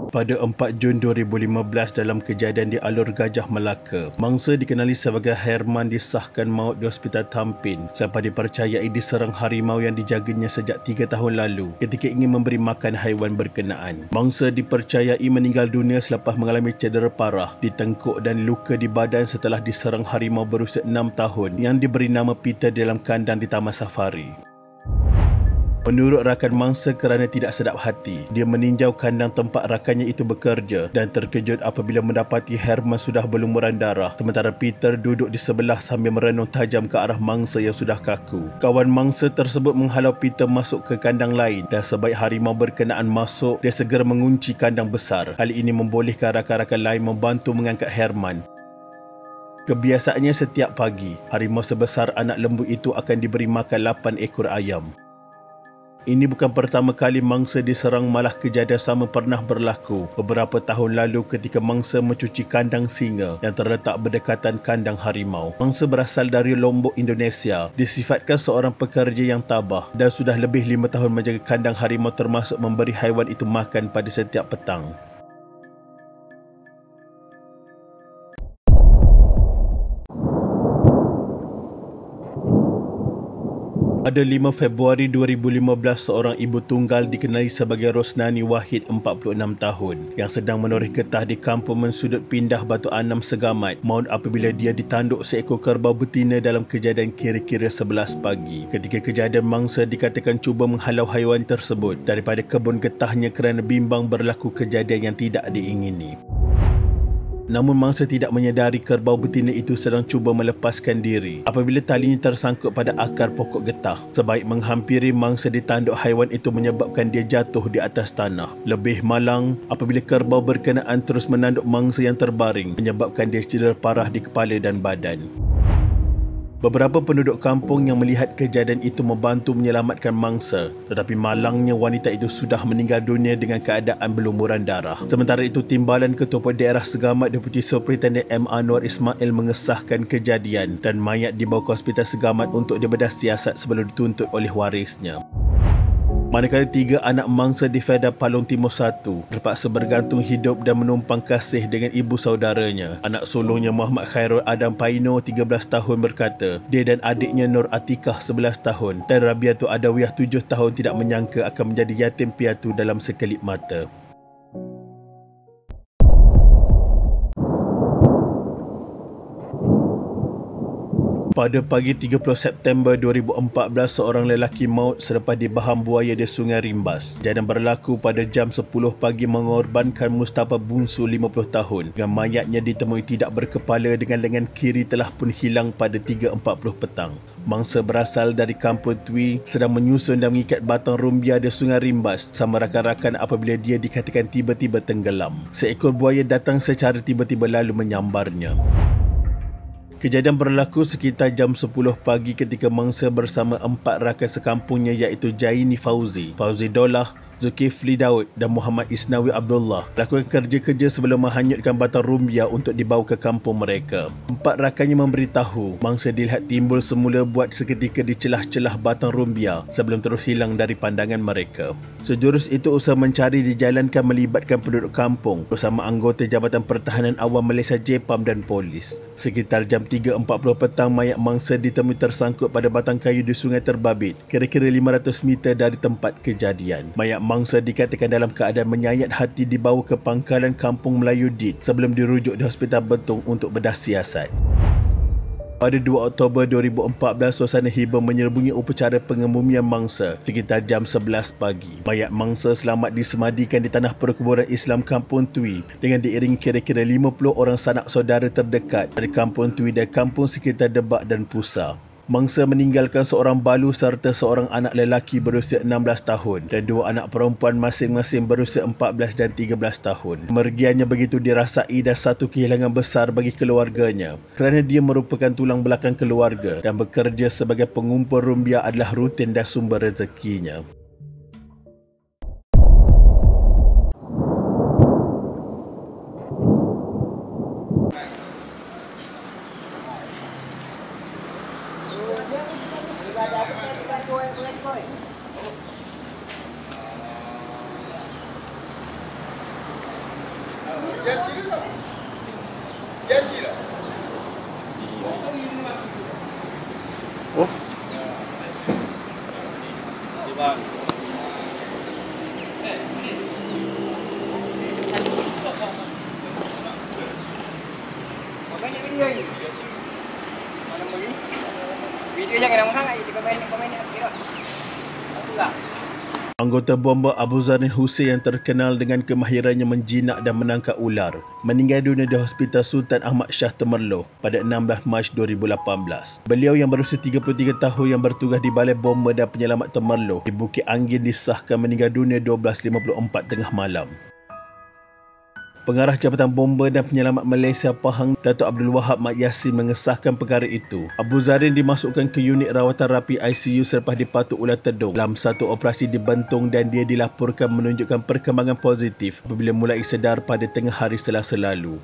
Pada 4 Jun 2015 dalam kejadian di Alor Gajah, Melaka, mangsa dikenali sebagai Herman disahkan maut di Hospital Tampin selepas dipercayai diserang harimau yang dijaganya sejak 3 tahun lalu ketika ingin memberi makan haiwan berkenaan. Mangsa dipercayai meninggal dunia selepas mengalami cedera parah di tengkuk dan luka di badan setelah diserang harimau berusia 6 tahun yang diberi nama Peter dalam kandang di Taman Safari. Menurut rakan mangsa, kerana tidak sedap hati, dia meninjau kandang tempat rakannya itu bekerja dan terkejut apabila mendapati Herman sudah berlumuran darah sementara Peter duduk di sebelah sambil merenung tajam ke arah mangsa yang sudah kaku. Kawan mangsa tersebut menghalau Peter masuk ke kandang lain dan sebaik harimau berkenaan masuk, dia segera mengunci kandang besar. Hal ini membolehkan rakan-rakan lain membantu mengangkat Herman. Kebiasaannya setiap pagi, harimau sebesar anak lembu itu akan diberi makan 8 ekor ayam. Ini bukan pertama kali mangsa diserang, malah kejadian sama pernah berlaku beberapa tahun lalu ketika mangsa mencuci kandang singa yang terletak berdekatan kandang harimau. Mangsa berasal dari Lombok, Indonesia, disifatkan seorang pekerja yang tabah dan sudah lebih 5 tahun menjaga kandang harimau termasuk memberi haiwan itu makan pada setiap petang. Pada 5 Februari 2015, seorang ibu tunggal dikenali sebagai Rosnani Wahid, 46 tahun, yang sedang menoreh getah di kampung Mensudut Pindah Batu Anam, Segamat, maut apabila dia ditanduk seekor kerbau betina dalam kejadian kira-kira 11 pagi. Ketika kejadian, mangsa dikatakan cuba menghalau haiwan tersebut daripada kebun getahnya kerana bimbang berlaku kejadian yang tidak diingini. Namun mangsa tidak menyedari kerbau betina itu sedang cuba melepaskan diri apabila talinya tersangkut pada akar pokok getah. Sebaik menghampiri, mangsa ditanduk haiwan itu menyebabkan dia jatuh di atas tanah. Lebih malang apabila kerbau berkenaan terus menanduk mangsa yang terbaring, menyebabkan dia cedera parah di kepala dan badan. Beberapa penduduk kampung yang melihat kejadian itu membantu menyelamatkan mangsa, tetapi malangnya wanita itu sudah meninggal dunia dengan keadaan berlumuran darah. Sementara itu, Timbalan Ketua Daerah Segamat Deputi Superintendent M. Anwar Ismail mengesahkan kejadian dan mayat dibawa ke Hospital Segamat untuk dibedah siasat sebelum dituntut oleh warisnya. Manakala 3 anak mangsa di Fedah Palong Timur 1 terpaksa bergantung hidup dan menumpang kasih dengan ibu saudaranya. Anak sulungnya Muhammad Khairul Adam Paino, 13 tahun, berkata dia dan adiknya Nur Atikah, 11 tahun, dan Rabiatu Adawiyah, 7 tahun tidak menyangka akan menjadi yatim piatu dalam sekelip mata. Pada pagi 30 September 2014, seorang lelaki maut selepas dibaham buaya di Sungai Rimbas. Kejadian berlaku pada jam 10 pagi mengorbankan Mustafa Bungsu, 50 tahun, dengan mayatnya ditemui tidak berkepala dengan lengan kiri telah pun hilang pada 3.40 petang. Mangsa berasal dari kampung Twi sedang menyusun dan mengikat batang rumbia di Sungai Rimbas sama rakan-rakan apabila dia dikatakan tiba-tiba tenggelam. Seekor buaya datang secara tiba-tiba lalu menyambarnya. Kejadian berlaku sekitar jam 10 pagi ketika mangsa bersama 4 rakan sekampungnya iaitu Jaini Fauzi, Fauzi Dolah, Zulkifli Daud dan Muhammad Isnawi Abdullah lakukan kerja-kerja sebelum menghanyutkan batang rumbia untuk dibawa ke kampung mereka. 4 rakannya memberitahu mangsa dilihat timbul semula buat seketika di celah-celah batang rumbia sebelum terus hilang dari pandangan mereka. Sejurus itu usaha mencari dijalankan melibatkan penduduk kampung bersama anggota Jabatan Pertahanan Awam Malaysia JPAM dan polis. Sekitar jam 3.40 petang, mayat mangsa ditemui tersangkut pada batang kayu di Sungai Terbabit, kira-kira 500 meter dari tempat kejadian. Mayat mangsa dikatakan dalam keadaan menyayat hati dibawa ke pangkalan Kampung Melayu Dit sebelum dirujuk di Hospital Betung untuk bedah siasat. Pada 2 Oktober 2014, suasana hibah menyelubungi upacara pengebumian mangsa sekitar jam 11 pagi. Mayat mangsa selamat disemadikan di tanah perkuburan Islam Kampung Twi dengan diiringi kira-kira 50 orang sanak saudara terdekat dari Kampung Twi dan kampung sekitar Debak dan Pusa. Mangsa meninggalkan seorang balu serta seorang anak lelaki berusia 16 tahun dan 2 anak perempuan masing-masing berusia 14 dan 13 tahun. Kemergiannya begitu dirasai dan satu kehilangan besar bagi keluarganya kerana dia merupakan tulang belakang keluarga dan bekerja sebagai pengumpul rumbia adalah rutin dan sumber rezekinya. Oh. Video jangan lama sangat, kita komen kira. Itulah. Anggota bomba Abu Zarin Hussein yang terkenal dengan kemahirannya menjinak dan menangkap ular meninggal dunia di Hospital Sultan Ahmad Shah Temerloh pada 16 Mac 2018. Beliau yang berusia 33 tahun yang bertugas di Balai Bomba dan Penyelamat Temerloh di Bukit Anggin disahkan meninggal dunia 12.54 tengah malam. Pengarah Jabatan Bomba dan Penyelamat Malaysia Pahang, Datuk Abdul Wahab Mat Yassin mengesahkan perkara itu. Abu Zarin dimasukkan ke unit rawatan rapi ICU selepas dipatuk ular tedung dalam satu operasi di Bentong dan dia dilaporkan menunjukkan perkembangan positif apabila mulai sedar pada tengah hari Selasa lalu.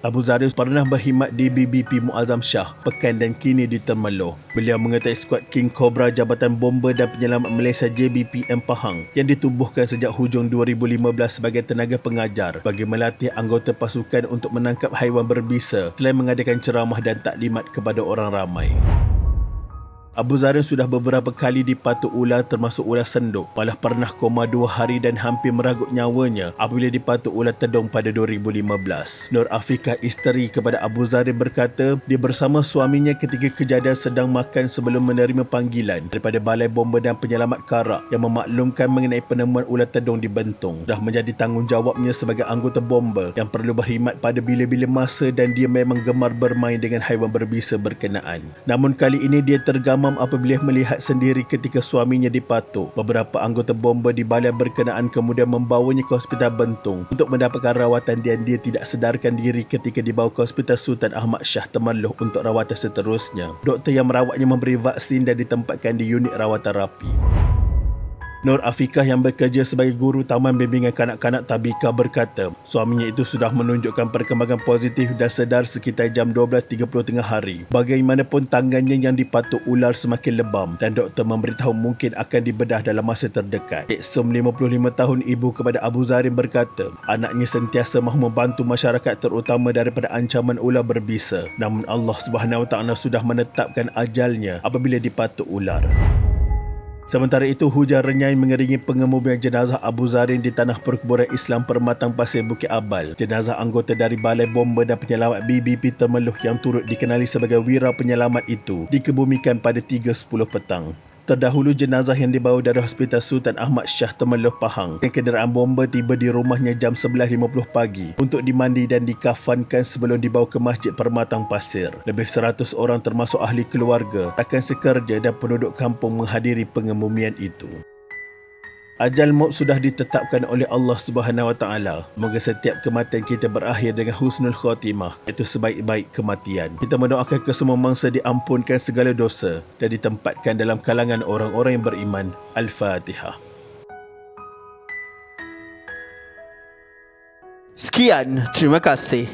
Abu Zarin pernah berkhidmat di BBP Muazzam Shah, Pekan dan kini di Temerloh. Beliau mengetai skuad King Cobra Jabatan Bomba dan Penyelamat Malaysia JBPM Pahang yang ditubuhkan sejak hujung 2015 sebagai tenaga pengajar bagi melatih anggota pasukan untuk menangkap haiwan berbisa selain mengadakan ceramah dan taklimat kepada orang ramai. Abu Zarin sudah beberapa kali dipatuk ular termasuk ular senduk, malah pernah koma 2 hari dan hampir meragut nyawanya apabila dipatuk ular tedung pada 2015. Nur Afiqah, isteri kepada Abu Zarin, berkata dia bersama suaminya ketika kejadian sedang makan sebelum menerima panggilan daripada Balai Bomba dan Penyelamat Karak yang memaklumkan mengenai penemuan ular tedung di Bentong. Dah menjadi tanggungjawabnya sebagai anggota bomba yang perlu berkhidmat pada bila-bila masa dan dia memang gemar bermain dengan haiwan berbisa berkenaan. Namun kali ini dia tergamam apabila melihat sendiri ketika suaminya dipatuk. Beberapa anggota bomba di balai berkenaan kemudian membawanya ke Hospital Bentong untuk mendapatkan rawatan dan dia tidak sedarkan diri ketika dibawa ke Hospital Sultan Ahmad Shah Temerloh untuk rawatan seterusnya. Doktor yang merawatnya memberi vaksin dan ditempatkan di unit rawatan rapi. Nur Afiqah yang bekerja sebagai guru Taman Bimbingan Kanak-kanak Tabika berkata suaminya itu sudah menunjukkan perkembangan positif dan sedar sekitar jam 12.30 tengah hari. Bagaimanapun tangannya yang dipatuk ular semakin lebam dan doktor memberitahu mungkin akan dibedah dalam masa terdekat. Eksum 55 tahun ibu kepada Abu Zarin berkata anaknya sentiasa mahu membantu masyarakat terutama daripada ancaman ular berbisa. Namun Allah SWT sudah menetapkan ajalnya apabila dipatuk ular. Sementara itu, hujan renyai mengiringi pengemudian jenazah Abu Zarin di Tanah Perkuburan Islam Permatang Pasir Bukit Abal. Jenazah anggota dari Balai Bomba dan Penyelamat BBP Temerloh yang turut dikenali sebagai wira penyelamat itu dikebumikan pada 3.10 petang. Terdahulu jenazah yang dibawa dari Hospital Sultan Ahmad Shah Temerloh Pahang dengan kenderaan bomba tiba di rumahnya jam 11.50 pagi untuk dimandi dan dikafankan sebelum dibawa ke Masjid Permatang Pasir. Lebih 100 orang termasuk ahli keluarga, rakan sekerja dan penduduk kampung menghadiri pengebumian itu. Ajal maut sudah ditetapkan oleh Allah SWT. Semoga setiap kematian kita berakhir dengan husnul khatimah, iaitu sebaik-baik kematian. Kita mendoakan kesemua mangsa diampunkan segala dosa dan ditempatkan dalam kalangan orang-orang yang beriman. Al-Fatihah. Sekian, terima kasih.